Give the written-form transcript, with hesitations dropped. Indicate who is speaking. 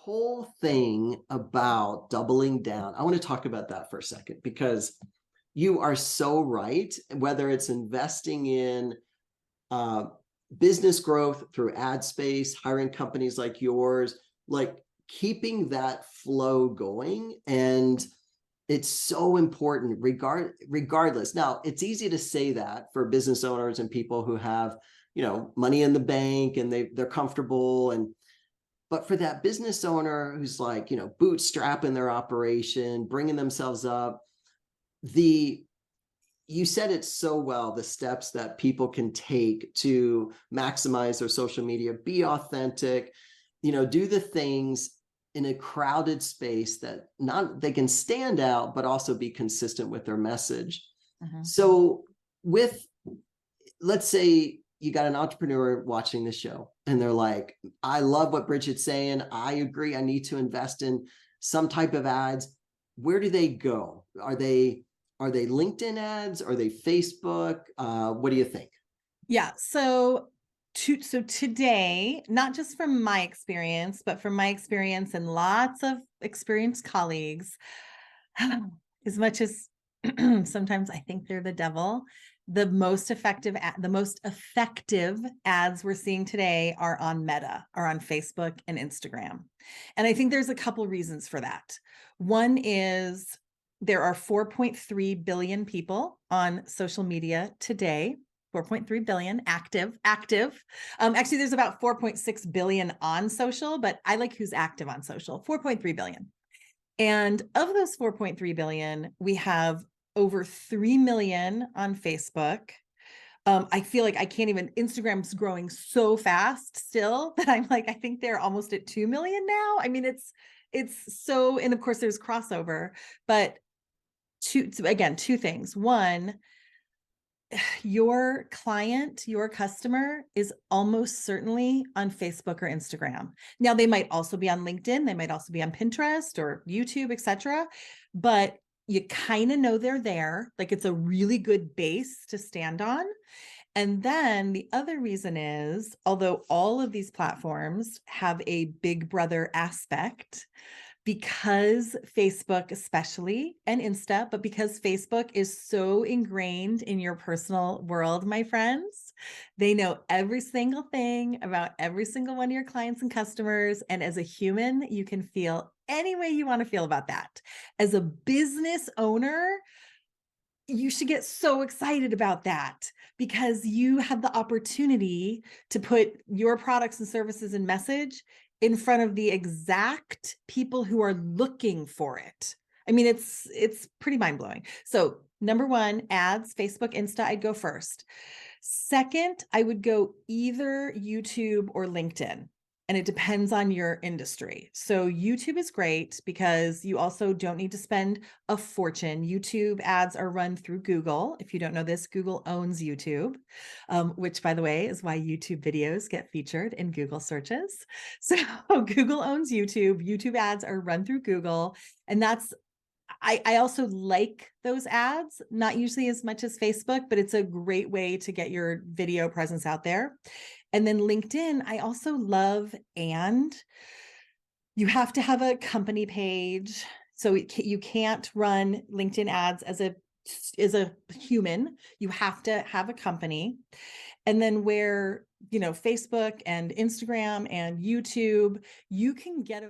Speaker 1: whole thing about doubling down, I want to talk about that for a second, because you are so right. Whether it's investing in uh, business growth through ad space, hiring companies like yours, like keeping that flow going. And it's so important regardless. Now, it's easy to say that for business owners and people who have, money in the bank and they're comfortable. But for that business owner who's like, bootstrapping their operation, bringing themselves up, you said it so well, the steps that people can take to maximize their social media, be authentic, do the things in a crowded space that not they can stand out, but also be consistent with their message. So let's say you got an entrepreneur watching the show and they're like, I love what Bridget's saying. I agree. I need to invest in some type of ads. Where do they go? Are they LinkedIn ads? Are they Facebook? What do you think?
Speaker 2: Yeah. So today, not just from my experience, but from my experience and lots of experienced colleagues, as much as sometimes I think they're the devil, the most effective ads we're seeing today are on Meta, are on Facebook and Instagram. And I think there's a couple reasons for that. One is there are 4.3 billion people on social media today. 4.3 billion active. Actually, there's about 4.6 billion on social, but I like who's active on social. 4.3 billion. And of those 4.3 billion, we have over 3 million on Facebook. I feel like I can't even, Instagram's growing so fast still that I'm like, I think they're almost at 2 million now. I mean, it's so, and of course there's crossover, but two things. One, your client, your customer is almost certainly on Facebook or Instagram. Now, they might also be on LinkedIn. They might also be on Pinterest or YouTube, etc. But you kind of know they're there. Like it's a really good base to stand on. And then the other reason is, although all of these platforms have a big brother aspect, because Facebook especially, and Insta, but because Facebook is so ingrained in your personal world, my friends, they know every single thing about every single one of your clients and customers. And as a human, you can feel any way you want to feel about that. As a business owner, you should get so excited about that because you have the opportunity to put your products and services and message in front of the exact people who are looking for it. I mean, it's pretty mind-blowing. So number one, ads, Facebook, Insta, I'd go first. Second, I would go either YouTube or LinkedIn. And it depends on your industry. So YouTube is great because you also don't need to spend a fortune. YouTube ads are run through Google. If you don't know this, Google owns YouTube, which by the way, is why YouTube videos get featured in Google searches. So Google owns YouTube. YouTube ads are run through Google. And I also like those ads, not usually as much as Facebook, but it's a great way to get your video presence out there. And then LinkedIn, I also love, and you have to have a company page. So you can't run LinkedIn ads as a human. You have to have a company. And then where, Facebook and Instagram and YouTube, you can get away